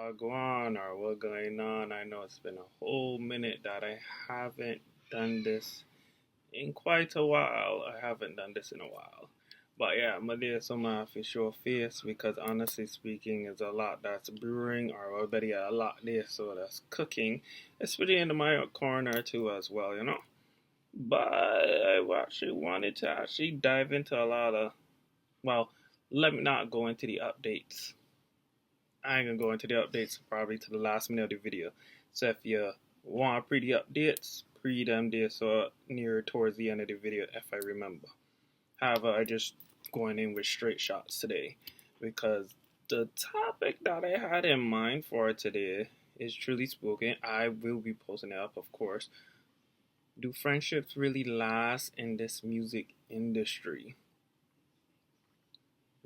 Wagwan or what going on? I know it's been a whole minute that I haven't done this in quite a while. I haven't done this in a while. But yeah, I'm there so my for sure face because honestly speaking, there's a lot that's brewing or better yet, a lot there so that's cooking, especially in my corner too as well, you know. But I actually wanted to actually dive into a lot of well, let me not go into the updates. I ain't gonna go into the updates probably to the last minute of the video. So if you want pre the updates, pre them there so near towards the end of the video if I remember. However, I just going in with straight shots today because the topic that I had in mind for today is truly spoken. I will be posting it up, of course. Do friendships really last in this music industry?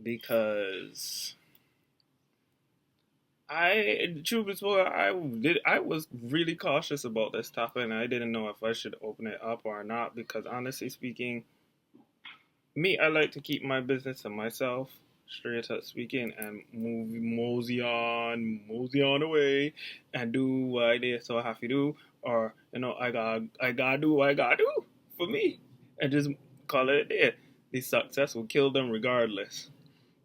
Because truth be told, I was really cautious about this topic, and I didn't know if I should open it up or not. Because honestly speaking, me, I like to keep my business to myself, straight up speaking, and mosey on away, and do what I did so I have to do, or I gotta do what I gotta do for me, and just call it a day. The success will kill them regardless.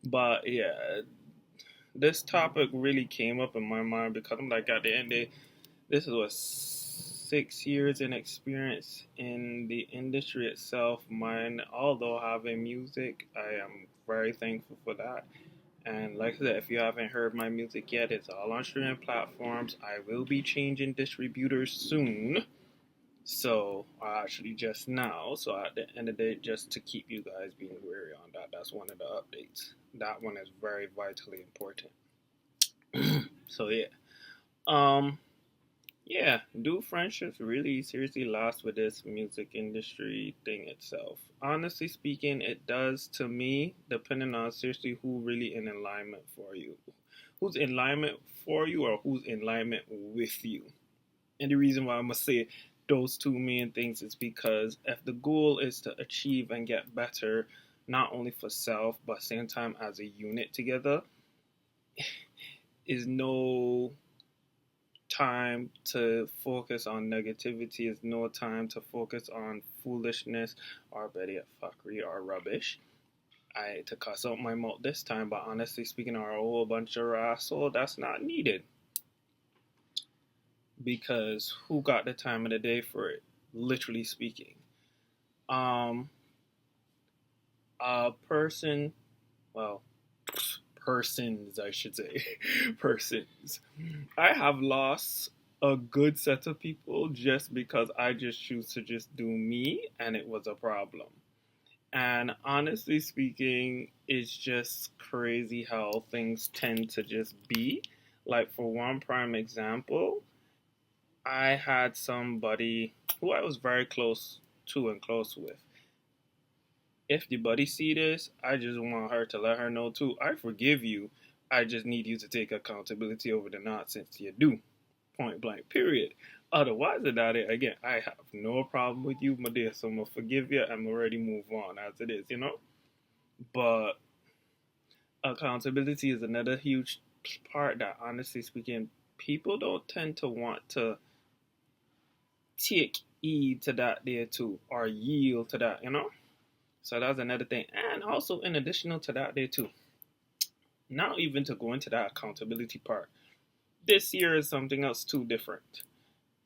But yeah, this topic really came up in my mind because I'm like, at the end of the day, this is what 6 years in experience in the industry itself. Mine, although having music, I am very thankful for that. And like I said, if you haven't heard my music yet, it's all on streaming platforms. I will be changing distributors soon. So, actually, just now. So, at the end of the day, just to keep you guys being wary on that, that's one of the updates. That one is very vitally important. So, yeah. Um, yeah, do friendships really seriously last with this music industry thing itself? Honestly speaking, it does to me, depending on seriously who really in alignment for you. Who's in alignment for you or who's in alignment with you. And the reason why I must say those two main things is because if the goal is to achieve and get better, not only for self, but same time as a unit together, is no time to focus on negativity, is no time to focus on foolishness or better fuckery or rubbish. I hate to cuss out my mouth this time, but honestly speaking, are a whole bunch of asshole that's not needed. Because who got the time of the day for it? Literally speaking. Um a person, well, persons, I should say. Persons. I have lost a good set of people just because I just choose to just do me and it was a problem. And honestly speaking, it's just crazy how things tend to just be. Like, for one prime example, I had somebody who I was very close to and close with. If the buddy see this, I just want her to let her know too. I forgive you. I just need you to take accountability over the nonsense you do. Point blank. Period. Otherwise, without it, again, I have no problem with you, my dear. So I'm gonna forgive you. I'm already move on as it is, you know. But accountability is another huge part that, honestly speaking, people don't tend to want to take heed to that there too, or yield to that, you know. So that's another thing. And also, in additional to that there too, not even to go into that accountability part, this year is something else too different.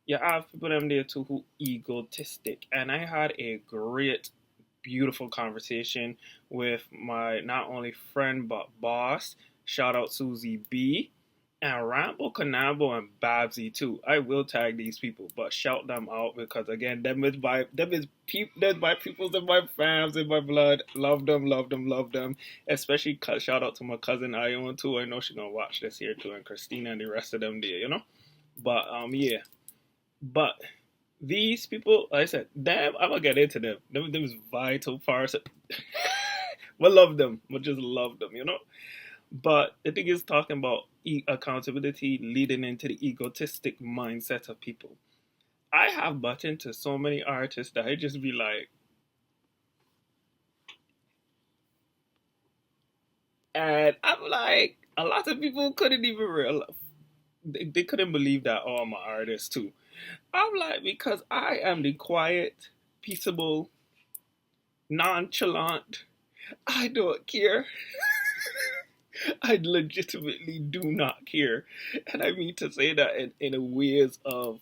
You have people them there too who egotistic, and I had a great, beautiful conversation with my not only friend but boss. Shout out Suize B. And Rambo Kanabo and Babbzzy too. I will tag these people, but shout them out because again, them is my peoples and my fams and my blood. Love them, love them, love them. Especially shout out to my cousin Ione too. I know she's gonna watch this here too, and Christina and the rest of them there, you know. But yeah. But these people, like I said, them I'm gonna get into them. Them is vital parts. We love them. We just love them, you know. But the thing is talking about accountability leading into the egotistic mindset of people. I have buttoned into so many artists that I just be like, and I'm like, a lot of people couldn't even realize. they couldn't believe that, oh, I'm an artist too. I'm like, because I am the quiet, peaceable, nonchalant. I don't care. I legitimately do not care. And I mean to say that in a ways of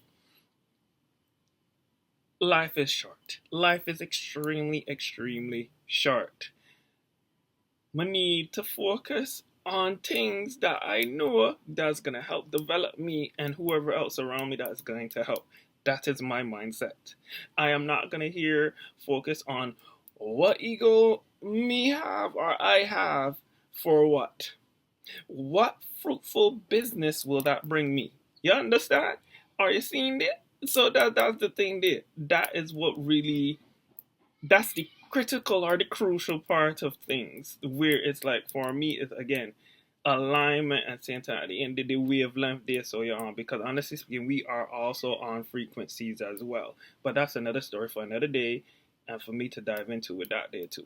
life is short. Life is extremely, extremely short. I need to focus on things that I know that's gonna help develop me and whoever else around me that's going to help. That is my mindset. I am not gonna here focus on what ego me have or I have for what. What fruitful business will that bring me? You understand? Are you seeing it? So that's the thing there. That is what really, that's the critical or the crucial part of things where it's like for me is again alignment and same time at the end of the wavelength there so you're on, because honestly speaking we are also on frequencies as well, but that's another story for another day and for me to dive into with that there too.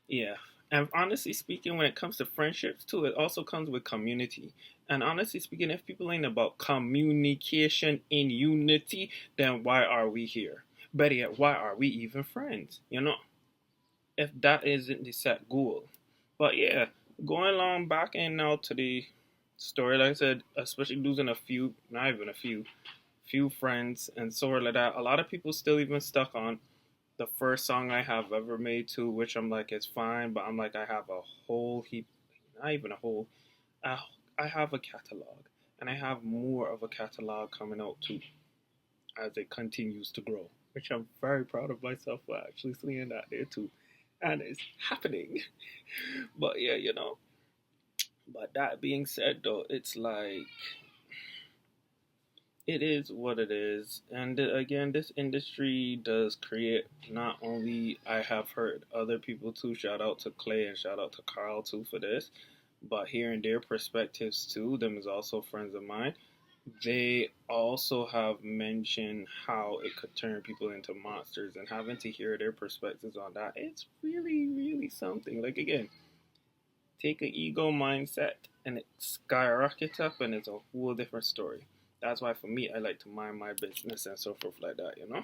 Yeah. And honestly speaking, when it comes to friendships too, it also comes with community. And honestly speaking, if people ain't about communication in unity, then why are we here? Better yet, why are we even friends? You know, if that isn't the set goal. But yeah, going along back in now to the story, like I said, especially losing a few, not even a few friends and sort of like that. A lot of people still even stuck on the first song I have ever made too, which I'm like, it's fine, but I'm like, I have a whole heap, not even a whole, I, I have a catalog, and I have more of a catalog coming out too as it continues to grow, which I'm very proud of myself for actually seeing that there too, and it's happening. But yeah, you know. But that being said, though, it's like it is what it is. And again, this industry does create not only I have heard other people too, shout out to Clay and shout out to Carl too for this, but hearing their perspectives too, them is also friends of mine. They also have mentioned how it could turn people into monsters, and having to hear their perspectives on that, it's really, really something. Like again, take an ego mindset and it skyrockets up and it's a whole different story. That's why for me I like to mind my business and so forth like that, you know?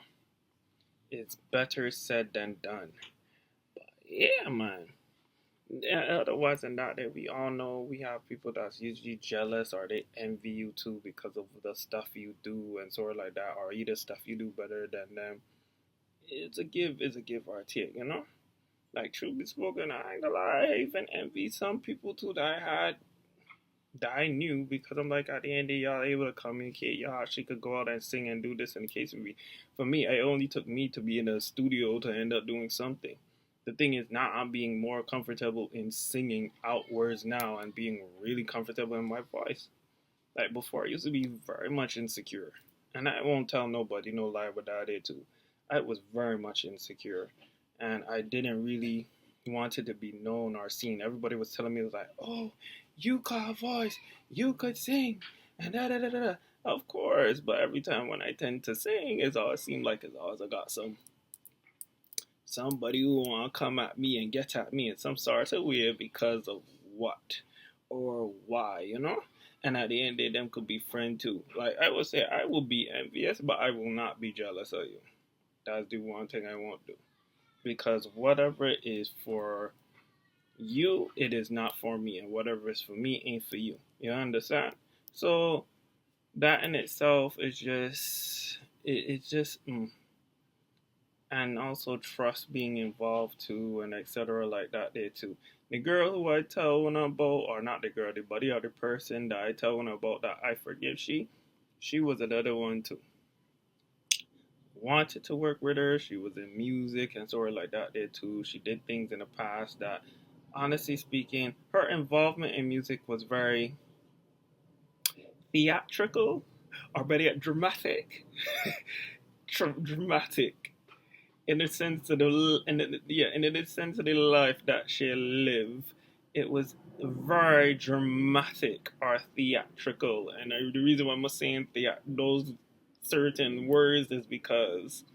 It's better said than done. But yeah, man. Yeah, otherwise than that, we all know we have people that's usually jealous or they envy you too because of the stuff you do and sort of like that, or either stuff you do better than them. It's a give or take, you know? Like, truth be spoken, I ain't gonna lie, I even envy some people too that I had, that I knew, because I'm like, at the end of the day, y'all able to communicate, y'all actually could go out and sing and do this in the case of me. For me, it only took me to be in a studio to end up doing something. The thing is, now I'm being more comfortable in singing outwards now and being really comfortable in my voice. Like, before, I used to be very much insecure. And I won't tell nobody, no lie about that I too. I was very much insecure. And I didn't really want it to be known or seen. Everybody was telling me, it was like, oh, you got a voice, you could sing, and da da da da. Of course, but every time when I tend to sing, it's always seemed like it's always I got somebody who wanna come at me and get at me in some sort of way because of what or why, you know? And at the end of the day, them could be friend too. Like I would say, I will be envious, but I will not be jealous of you. That's the one thing I won't do. Because whatever is for you, it is not for me, and whatever is for me ain't for you. You understand? So that in itself is just it's just and also trust being involved too, and etc. like that there too. The girl who I tell one about, or not the girl, the buddy or the person that I tell one about that I forgive, she was another one too. Wanted to work with her. She was in music and sort of like that there too. She did things in the past that, honestly speaking, her involvement in music was very theatrical, or better yet, dramatic. Dramatic in the sense of in the sense of the life that she lived. It was very dramatic or theatrical, and the reason why I'm saying those certain words is because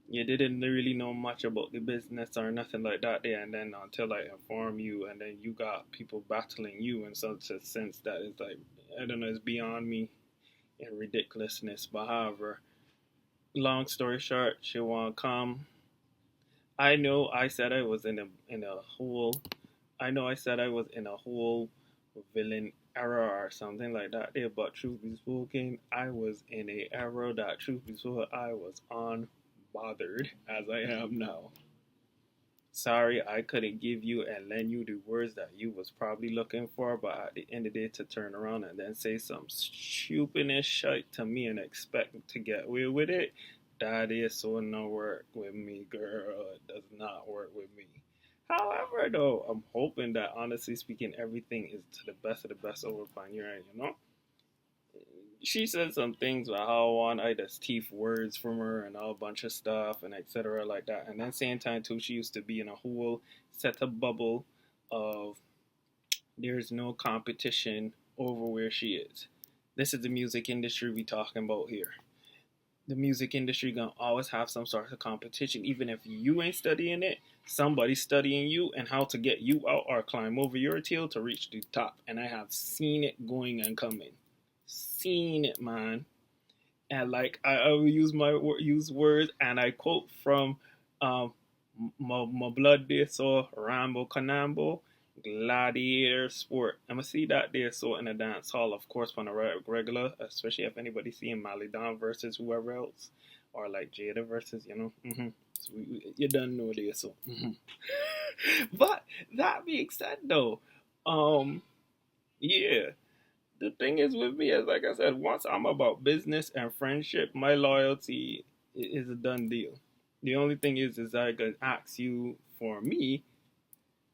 You didn't really know much about the business or nothing like that there, and then until I inform you, and then you got people battling you in such a sense that it's like, I don't know, it's beyond me in ridiculousness. But however, long story short, she won't come. I know I said I was in a hole. I know I said I was in a whole villain error or something like that there, but truth be spoken, I was in a error that truth be spoken, I was unbothered as I am now. Sorry, I couldn't give you and lend you the words that you was probably looking for, but at the end of the day, to turn around and then say some stupidest shit to me and expect to get away with it, that is so not work with me, girl. It does not work with me. However, though, I'm hoping that honestly speaking, everything is to the best of the best over upon your end, you know? She said some things about how I want I just teeth words from her and all a bunch of stuff and etc. like that. And then same time too, she used to be in a whole set of bubble of there's no competition over where she is. This is the music industry we talking about here. The music industry gonna always have some sort of competition, even if you ain't studying it. Somebody's studying you and how to get you out or climb over your tail to reach the top. And I have seen it going and coming. Seen it, man. And like I will use words, and I quote from um my blood there, so Rambo Kanabo, gladiator sport. I'm gonna see that there, so in a dance hall, of course, on a regular, especially if anybody seeing Malidon versus whoever else, or like Jada versus, you know. So you don't know this, so. But that being said, though, um, yeah, the thing is with me is like I said, once I'm about business and friendship, my loyalty is a done deal. The only thing is I can ask you for me,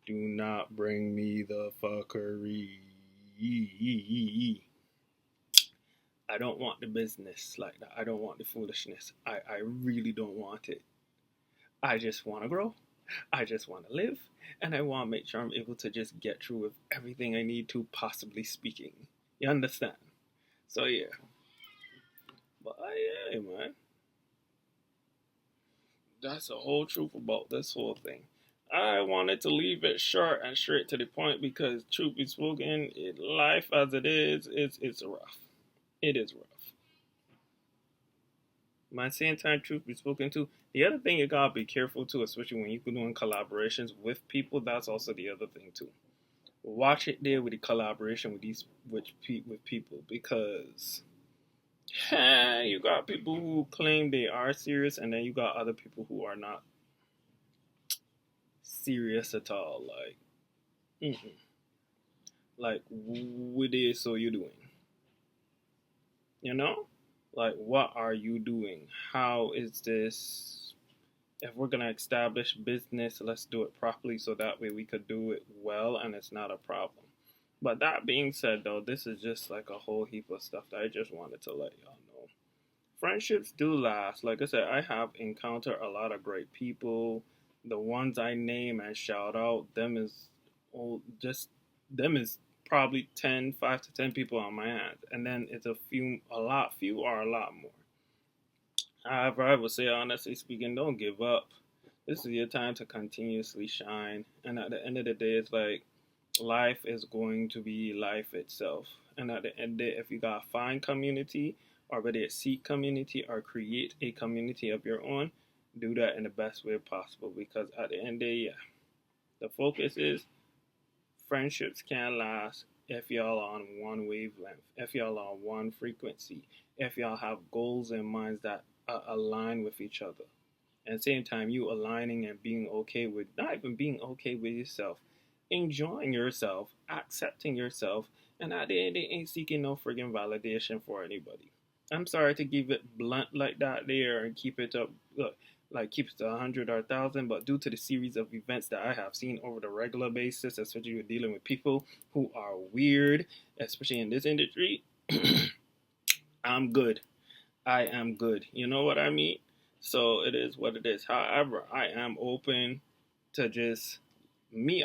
do not bring me the fuckery. I don't want the business like that. I don't want the foolishness. I really don't want it. I just want to grow. I just want to live. And I want to make sure I'm able to just get through with everything I need to, possibly speaking. You understand? So yeah. But yeah, man. That's the whole truth about this whole thing. I wanted to leave it short and straight to the point because, truth be spoken, life as it is, it's rough. It is rough. My same time, truth be spoken too. The other thing you gotta be careful too, especially when you're doing collaborations with people. That's also the other thing too. Watch it there with the collaboration with with people because you got people who claim they are serious, and then you got other people who are not serious at all. Like what is so you doing? You know, like what are you doing? How is this? If we're gonna establish business, let's do it properly so that way we could do it well and it's not a problem. But that being said, though, this is just like a whole heap of stuff that I just wanted to let y'all know. Friendships do last. Like I said, I have encountered a lot of great people. The ones I name and shout out, them is just them is probably 10, 5 to 10 people on my hand. And then it's few or a lot more. However, I would say, honestly speaking, don't give up. This is your time to continuously shine. And at the end of the day, it's like life is going to be life itself. And at the end of the day, if you got to find community, or whether it's seek community or create a community of your own, do that in the best way possible. Because at the end of the day, yeah, the focus is friendships can last if y'all are on one wavelength, if y'all are on one frequency, if y'all have goals and minds that align with each other. And at the same time, you aligning and being okay with, not even being okay with yourself, enjoying yourself, accepting yourself, and at the end, they ain't seeking no friggin' validation for anybody. I'm sorry to keep it blunt like that there and keep it up, look, like keep it to 100 or 1,000, but due to the series of events that I have seen over the regular basis, especially with dealing with people who are weird, especially in this industry, I'm good. I am good. You know what I mean? So it is what it is. However, I am open to just me